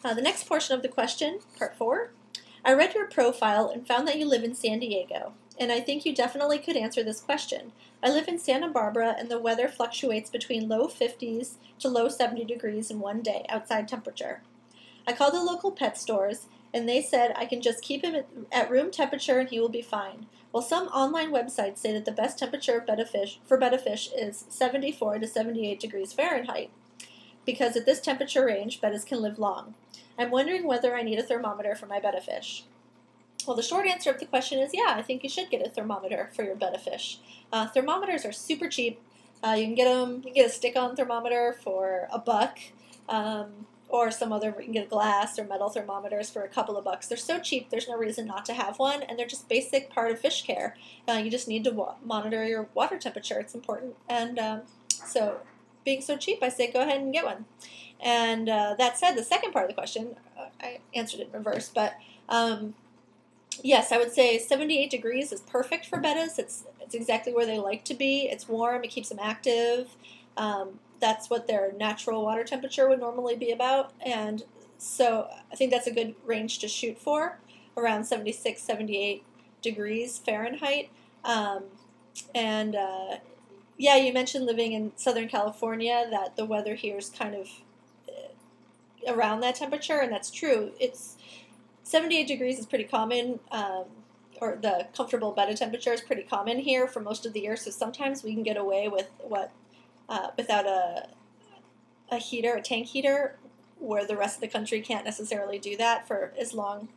The next portion of the question, part 4. I read your profile and found that you live in San Diego, and I think you definitely could answer this question. I live in Santa Barbara, and the weather fluctuates between low 50s to low 70 degrees in one day, outside temperature. I called the local pet stores, and they said I can just keep him at room temperature and he will be fine. Well, some online websites say that the best temperature of Betta Fish is 74 to 78 degrees Fahrenheit, because at this temperature range, bettas can live long. I'm wondering whether I need a thermometer for my Betta Fish. Well, the short answer of the question is yeah, I think you should get a thermometer for your Betta Fish. Thermometers are super cheap. You can get a stick-on thermometer for $1, or some other, you can get glass or metal thermometers for a couple of bucks. They're so cheap, there's no reason not to have one, and they're just basic part of fish care. You just need to monitor your water temperature. It's important, and so being so cheap, I say go ahead and get one. And that said, the second part of the question, I answered it in reverse, but yes, I would say 78 degrees is perfect for bettas. It's exactly where they like to be. It's warm, it keeps them active. That's what their natural water temperature would normally be about, and so I think that's a good range to shoot for, around 76, 78 degrees Fahrenheit. Yeah, you mentioned living in Southern California, that the weather here is kind of around that temperature, and that's true. It's 78 degrees is pretty common, or the comfortable betta temperature is pretty common here for most of the year, so sometimes we can get away with without a heater, a tank heater, where the rest of the country can't necessarily do that for as long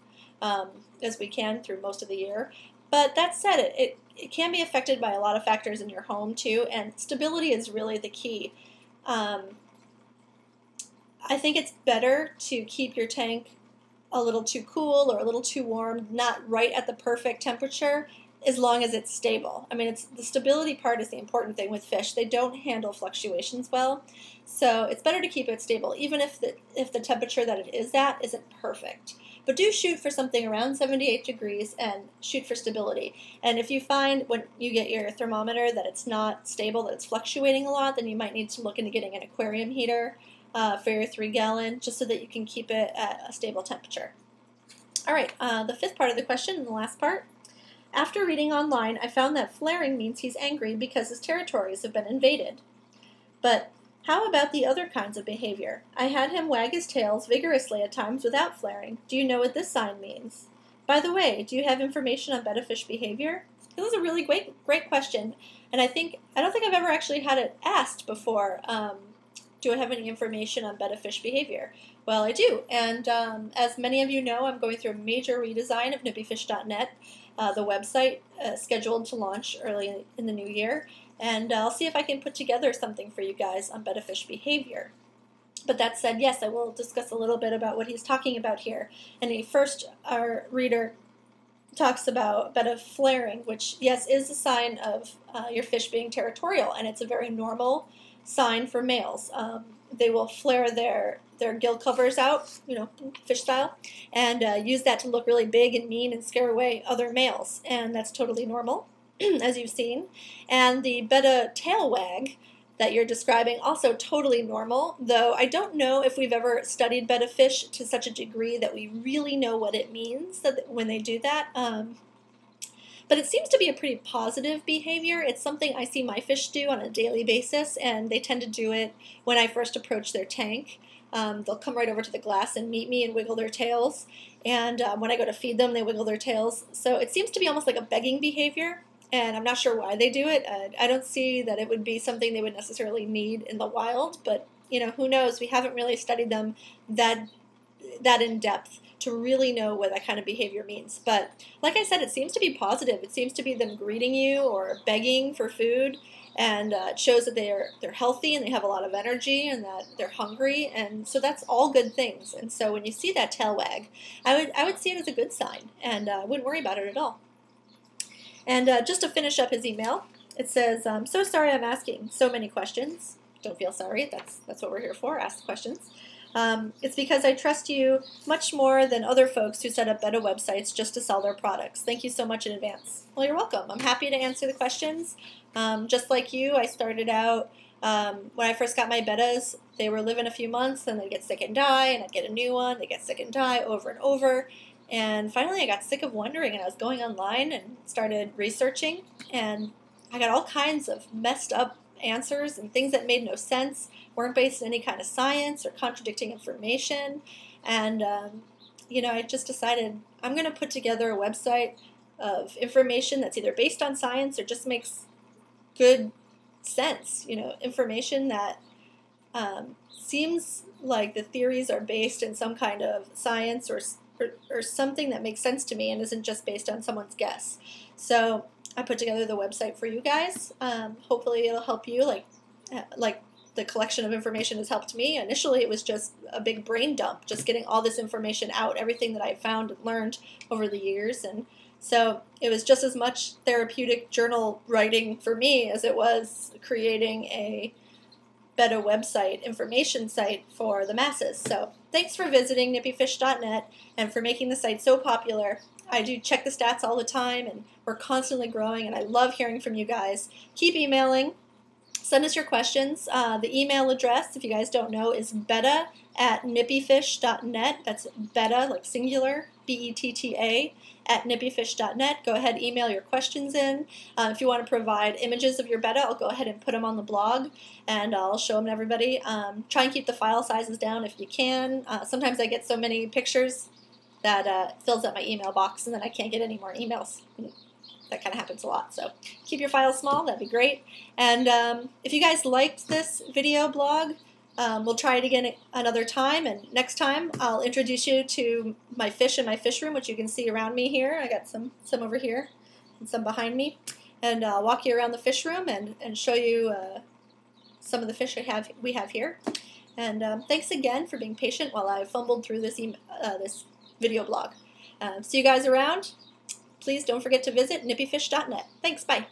as we can through most of the year. But that said, it can be affected by a lot of factors in your home too, and stability is really the key. I think it's better to keep your tank a little too cool or a little too warm, not right at the perfect temperature, as long as it's stable. I mean, the stability part is the important thing with fish. They don't handle fluctuations well, so it's better to keep it stable, even if the temperature that it is at isn't perfect. But do shoot for something around 78 degrees and shoot for stability. And if you find when you get your thermometer that it's not stable, that it's fluctuating a lot, then you might need to look into getting an aquarium heater for your 3-gallon, just so that you can keep it at a stable temperature. All right, the fifth part of the question and the last part. After reading online, I found that flaring means he's angry because his territories have been invaded. But how about the other kinds of behavior? I had him wag his tails vigorously at times without flaring. Do you know what this sign means? By the way, do you have information on betta fish behavior? This is a really great question, and I don't think I've ever actually had it asked before. Do I have any information on betta fish behavior? Well, I do, and as many of you know, I'm going through a major redesign of nippyfish.net, the website scheduled to launch early in the new year, and I'll see if I can put together something for you guys on betta fish behavior. But that said, yes, I will discuss a little bit about what he's talking about here. And first, our reader talks about betta flaring, which, yes, is a sign of your fish being territorial, and it's a very normal sign for males. They will flare their gill covers out, fish style, and use that to look really big and mean and scare away other males, and that's totally normal, as you've seen. And the betta tail wag that you're describing, also totally normal, though I don't know if we've ever studied betta fish to such a degree that we really know what it means when they do that. But it seems to be a pretty positive behavior. It's something I see my fish do on a daily basis, and they tend to do it when I first approach their tank. They'll come right over to the glass and meet me and wiggle their tails. And when I go to feed them, they wiggle their tails. So it seems to be almost like a begging behavior, and I'm not sure why they do it. I don't see that it would be something they would necessarily need in the wild, but who knows? We haven't really studied them that in depth to really know what that kind of behavior means. But like I said, it seems to be positive. It seems to be them greeting you or begging for food, and it shows that they're healthy and they have a lot of energy and that they're hungry, and so that's all good things. And so when you see that tail wag, I would see it as a good sign, and I wouldn't worry about it at all. And just to finish up his email, it says, "I'm so sorry I'm asking so many questions." Don't feel sorry. That's what we're here for. Ask questions. It's because I trust you much more than other folks who set up betta websites just to sell their products. Thank you so much in advance. Well, you're welcome. I'm happy to answer the questions. Just like you, I started out When I first got my bettas, they were living a few months, then they'd get sick and die, and I'd get a new one, they'd get sick and die over and over. And finally I got sick of wondering, and I was going online and started researching, and I got all kinds of messed up answers and things that made no sense, weren't based in any kind of science or contradicting information. And, I just decided I'm going to put together a website of information that's either based on science or just makes good sense, information that seems like the theories are based in some kind of science or something that makes sense to me and isn't just based on someone's guess. So I put together the website for you guys. Hopefully it'll help you like the collection of information has helped me. Initially it was just a big brain dump, just getting all this information out, everything that I found and learned over the years. And so it was just as much therapeutic journal writing for me as it was creating a Betta website, information site for the masses. So thanks for visiting nippyfish.net and for making the site so popular. I do check the stats all the time, and we're constantly growing, and I love hearing from you guys. Keep emailing. Send us your questions. The email address, if you guys don't know, is betta@nippyfish.net. That's Betta, like singular, BETTA, at nippyfish.net. Go ahead, email your questions in. If you want to provide images of your Betta, I'll go ahead and put them on the blog, and I'll show them to everybody. Try and keep the file sizes down if you can. Sometimes I get so many pictures that it fills up my email box, and then I can't get any more emails. That kind of happens a lot. So keep your files small. That'd be great. And if you guys liked this video blog, we'll try it again another time. And next time, I'll introduce you to my fish in my fish room, which you can see around me here. I got some over here and some behind me. And I'll walk you around the fish room and show you some of the fish we have here. And thanks again for being patient while I fumbled through this video blog. See you guys around. Please don't forget to visit nippyfish.net. Thanks, bye.